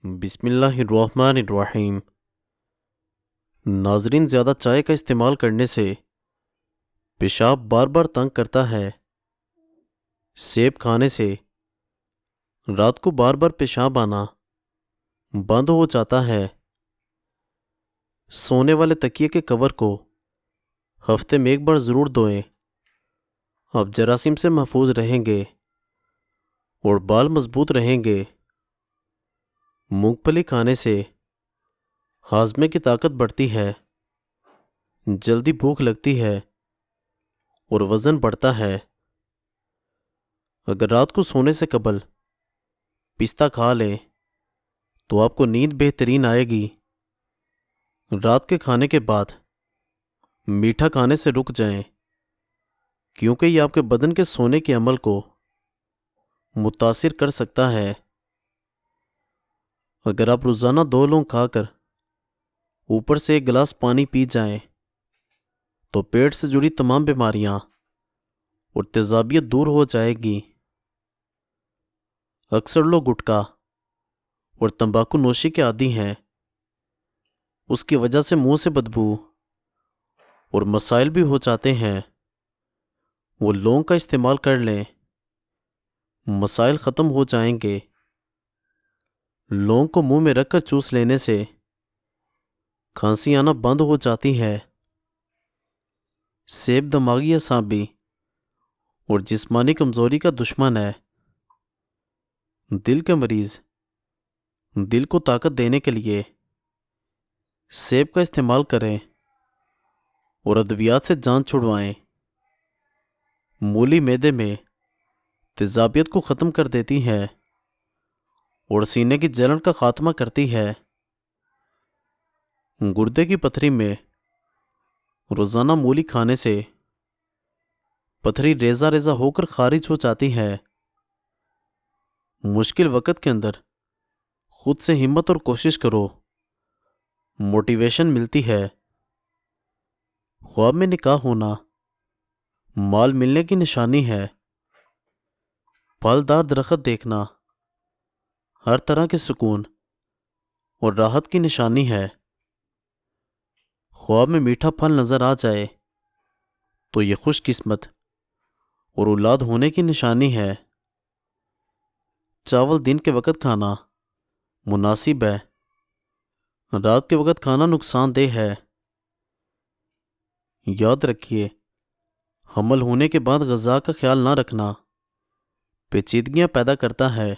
بسم اللہ الرحمن الرحیم۔ ناظرین، زیادہ چائے کا استعمال کرنے سے پیشاب بار بار تنگ کرتا ہے۔ سیب کھانے سے رات کو بار بار پیشاب آنا بند ہو جاتا ہے۔ سونے والے تکیے کے کور کو ہفتے میں ایک بار ضرور دھوئیں۔ آپ جراثیم سے محفوظ رہیں گے اور بال مضبوط رہیں گے۔ مونگ پھلی کھانے سے ہاضمے کی طاقت بڑھتی ہے، جلدی بھوک لگتی ہے اور وزن بڑھتا ہے۔ اگر رات کو سونے سے قبل پستہ کھا لیں تو آپ کو نیند بہترین آئے گی۔ رات کے کھانے کے بعد میٹھا کھانے سے رک جائیں، کیونکہ یہ آپ کے بدن کے سونے کے عمل کو متاثر کر سکتا ہے۔ اگر آپ روزانہ 2 لونگ کھا کر اوپر سے 1 گلاس پانی پی جائیں تو پیٹ سے جڑی تمام بیماریاں اور تیزابیت دور ہو جائے گی۔ اکثر لوگ گٹکا اور تمباکو نوشی کے عادی ہیں، اس کی وجہ سے منہ سے بدبو اور مسائل بھی ہو جاتے ہیں۔ وہ لونگ کا استعمال کر لیں، مسائل ختم ہو جائیں گے۔ لونگ کو منہ میں رکھ کر چوس لینے سے کھانسی آنا بند ہو جاتی ہے۔ سیب دماغی اعصابی اور جسمانی کمزوری کا دشمن ہے۔ دل کے مریض دل کو طاقت دینے کے لیے سیب کا استعمال کریں اور ادویات سے جان چھڑوائیں۔ مولی معدے میں تیزابیت کو ختم کر دیتی ہے اور سینے کی جلن کا خاتمہ کرتی ہے۔ گردے کی پتھری میں روزانہ مولی کھانے سے پتھری ریزہ ریزہ ہو کر خارج ہو جاتی ہے۔ مشکل وقت کے اندر خود سے ہمت اور کوشش کرو، موٹیویشن ملتی ہے۔ خواب میں نکاح ہونا مال ملنے کی نشانی ہے۔ پھلدار درخت دیکھنا ہر طرح کے سکون اور راحت کی نشانی ہے۔ خواب میں میٹھا پھل نظر آ جائے تو یہ خوش قسمت اور اولاد ہونے کی نشانی ہے۔ چاول دن کے وقت کھانا مناسب ہے، رات کے وقت کھانا نقصان دہ ہے۔ یاد رکھیے، حمل ہونے کے بعد غذا کا خیال نہ رکھنا پیچیدگیاں پیدا کرتا ہے۔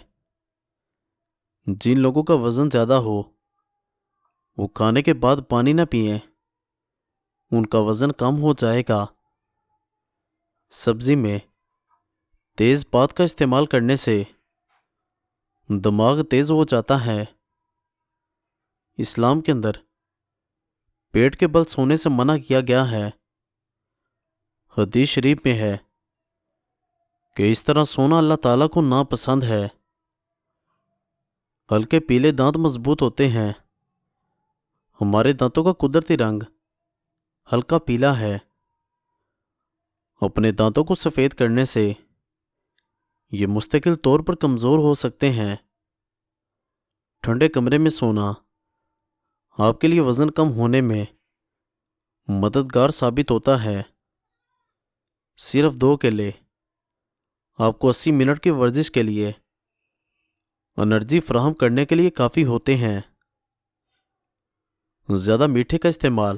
جن لوگوں کا وزن زیادہ ہو وہ کھانے کے بعد پانی نہ پئیں، ان کا وزن کم ہو جائے گا۔ سبزی میں تیز پات کا استعمال کرنے سے دماغ تیز ہو جاتا ہے۔ اسلام کے اندر پیٹ کے بل سونے سے منع کیا گیا ہے۔ حدیث شریف میں ہے کہ اس طرح سونا اللہ تعالیٰ کو ناپسند ہے۔ ہلکے پیلے دانت مضبوط ہوتے ہیں۔ ہمارے دانتوں کا قدرتی رنگ ہلکا پیلا ہے۔ اپنے دانتوں کو سفید کرنے سے یہ مستقل طور پر کمزور ہو سکتے ہیں۔ ٹھنڈے کمرے میں سونا آپ کے لیے وزن کم ہونے میں مددگار ثابت ہوتا ہے۔ صرف 2 کیلے آپ کو 80 منٹ کی ورزش کے لیے انرجی فراہم کرنے کے لیے کافی ہوتے ہیں۔ زیادہ میٹھے کا استعمال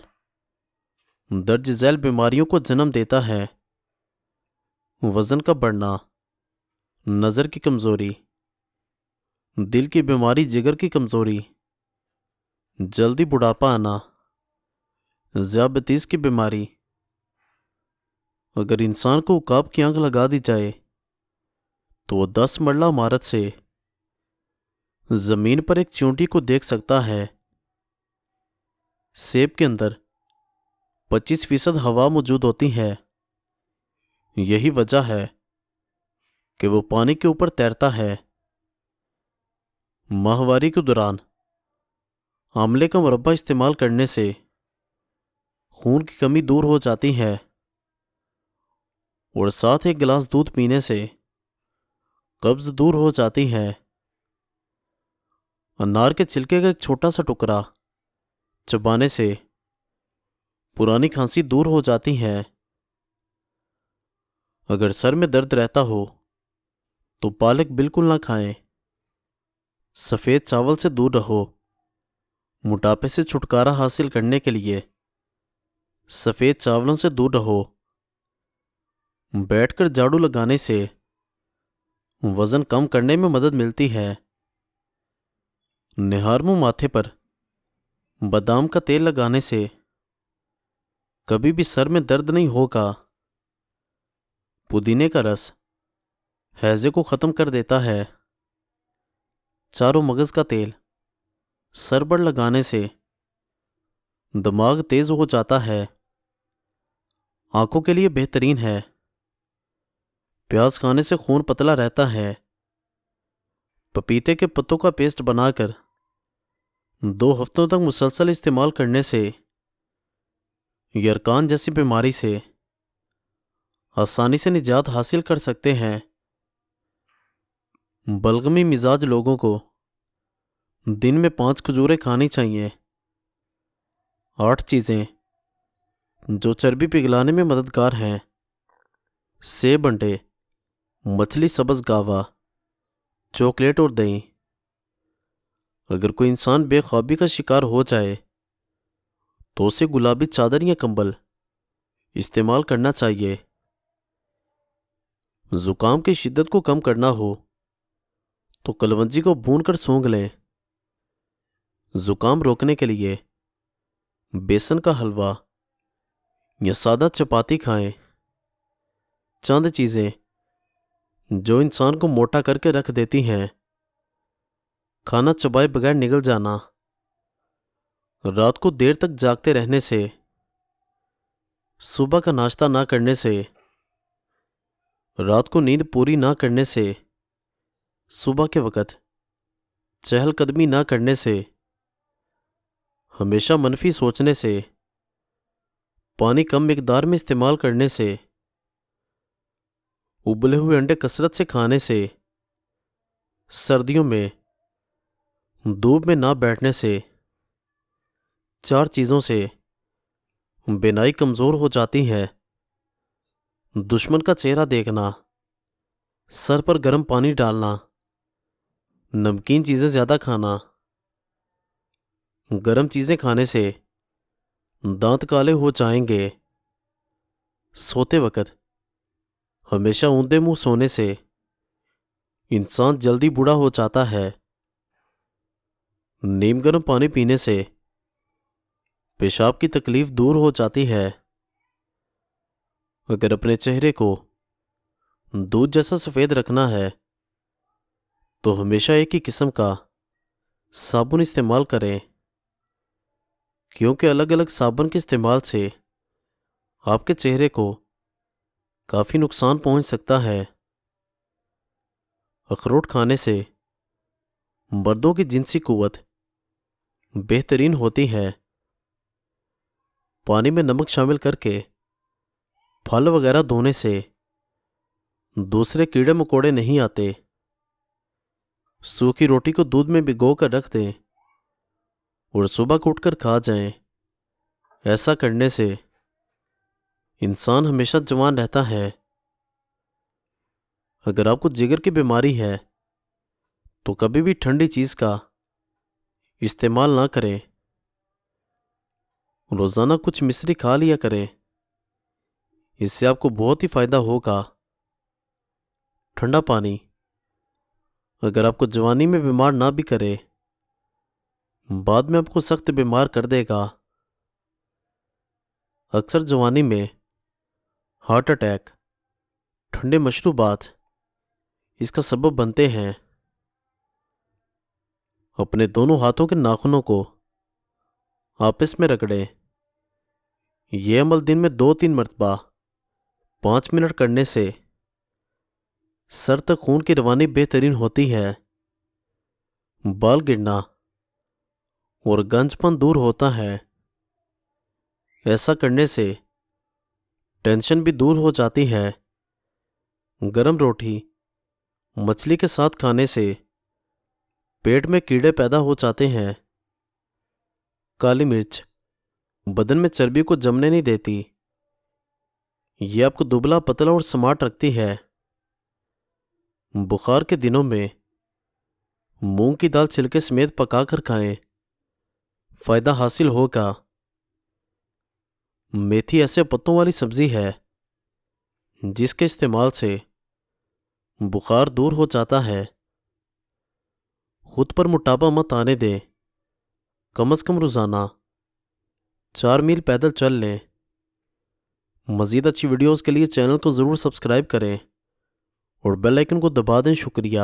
درج ذیل بیماریوں کو جنم دیتا ہے۔ وزن کا بڑھنا، نظر کی کمزوری، دل کی بیماری، جگر کی کمزوری، جلدی بڑھاپا آنا، ذیابیطس کی بیماری۔ اگر انسان کو عقاب کی آنکھ لگا دی جائے تو وہ 10 مرلہ عمارت سے زمین پر ایک چیونٹی کو دیکھ سکتا ہے۔ سیب کے اندر 25% ہوا موجود ہوتی ہے۔ یہی وجہ ہے کہ وہ پانی کے اوپر تیرتا ہے۔ ماہواری کے دوران آملے کا مربع استعمال کرنے سے خون کی کمی دور ہو جاتی ہے اور ساتھ 1 گلاس دودھ پینے سے قبض دور ہو جاتی ہے۔ انار کے چھلکے کا ایک چھوٹا سا ٹکڑا چبانے سے پرانی کھانسی دور ہو جاتی ہے۔ اگر سر میں درد رہتا ہو تو پالک بالکل نہ کھائیں۔ سفید چاول سے دور رہو۔ موٹاپے سے چھٹکارا حاصل کرنے کے لیے سفید چاولوں سے دور رہو۔ بیٹھ کر جھاڑو لگانے سے وزن کم کرنے میں مدد ملتی ہے۔ نہار منہ ماتھے پر بادام کا تیل لگانے سے کبھی بھی سر میں درد نہیں ہوگا۔ پودینے کا رس ہیضے کو ختم کر دیتا ہے۔ چاروں مغز کا تیل سر پر لگانے سے دماغ تیز ہو جاتا ہے۔ آنکھوں کے لیے بہترین ہے۔ پیاز کھانے سے خون پتلا رہتا ہے۔ پپیتے کے پتوں کا پیسٹ بنا کر 2 ہفتوں تک مسلسل استعمال کرنے سے یرکان جیسی بیماری سے آسانی سے نجات حاصل کر سکتے ہیں۔ بلغمی مزاج لوگوں کو دن میں 5 کھجوریں کھانی چاہیے۔ 8 چیزیں جو چربی پگھلانے میں مددگار ہیں: سیب انڈے، مچھلی سبز گاوا، چاکلیٹ اور دہی۔ اگر کوئی انسان بے خوابی کا شکار ہو جائے تو اسے گلابی چادر یا کمبل استعمال کرنا چاہیے۔ زکام کی شدت کو کم کرنا ہو تو کلونجی کو بھون کر سونگھ لیں۔ زکام روکنے کے لیے بیسن کا حلوہ یا سادہ چپاتی کھائیں۔ چند چیزیں جو انسان کو موٹا کر کے رکھ دیتی ہیں: کھانا چبائے بغیر نگل جانا، رات کو دیر تک جاگتے رہنے سے، صبح کا ناشتہ نہ کرنے سے، رات کو نیند پوری نہ کرنے سے، صبح کے وقت چہل قدمی نہ کرنے سے، ہمیشہ منفی سوچنے سے، پانی کم مقدار میں استعمال کرنے سے، ابلے ہوئے انڈے کثرت سے کھانے سے، سردیوں میں دھوپ میں نہ بیٹھنے سے۔ 4 چیزوں سے بینائی کمزور ہو جاتی ہے: دشمن کا چہرہ دیکھنا، سر پر گرم پانی ڈالنا، نمکین چیزیں زیادہ کھانا۔ گرم چیزیں کھانے سے دانت کالے ہو جائیں گے۔ سوتے وقت ہمیشہ اوندے منہ سونے سے انسان جلدی بوڑھا ہو جاتا ہے۔ نیم گرم پانی پینے سے پیشاب کی تکلیف دور ہو جاتی ہے۔ اگر اپنے چہرے کو دودھ جیسا سفید رکھنا ہے تو ہمیشہ ایک ہی قسم کا صابن استعمال کریں، کیونکہ الگ الگ صابن کے استعمال سے آپ کے چہرے کو کافی نقصان پہنچ سکتا ہے۔ اخروٹ کھانے سے مردوں کی جنسی قوت بہترین ہوتی ہے۔ پانی میں نمک شامل کر کے پھل وغیرہ دھونے سے دوسرے کیڑے مکوڑے نہیں آتے۔ سوکھی روٹی کو دودھ میں بھگو کر رکھ دیں اور صبح کو اٹھ کر کھا جائیں۔ ایسا کرنے سے انسان ہمیشہ جوان رہتا ہے۔ اگر آپ کو جگر کی بیماری ہے تو کبھی بھی ٹھنڈی چیز کا استعمال نہ کریں۔ روزانہ کچھ مصری کھا لیا کریں، اس سے آپ کو بہت ہی فائدہ ہوگا۔ ٹھنڈا پانی اگر آپ کو جوانی میں بیمار نہ بھی کرے، بعد میں آپ کو سخت بیمار کر دے گا۔ اکثر جوانی میں ہارٹ اٹیک، ٹھنڈے مشروبات اس کا سبب بنتے ہیں۔ اپنے دونوں ہاتھوں کے ناخنوں کو آپس میں رگڑیں۔ یہ عمل دن میں 2-3 مرتبہ 5 منٹ کرنے سے سر تک خون کی روانی بہترین ہوتی ہے۔ بال گرنا اور گنج پن دور ہوتا ہے۔ ایسا کرنے سے ٹینشن بھی دور ہو جاتی ہے۔ گرم روٹی مچھلی کے ساتھ کھانے سے پیٹ میں کیڑے پیدا ہو جاتے ہیں۔ کالی مرچ بدن میں چربی کو جمنے نہیں دیتی، یہ آپ کو دبلا پتلا اور سمارٹ رکھتی ہے۔ بخار کے دنوں میں مونگ کی دال چھلکے سمیت پکا کر کھائیں، فائدہ حاصل ہوگا۔ میتھی ایسے پتوں والی سبزی ہے جس کے استعمال سے بخار دور ہو جاتا ہے۔ خود پر موٹاپا مت آنے دیں، کم از کم روزانہ 4 میل پیدل چل لیں۔ مزید اچھی ویڈیوز کے لیے چینل کو ضرور سبسکرائب کریں اور بیل آئیکن کو دبا دیں۔ شکریہ۔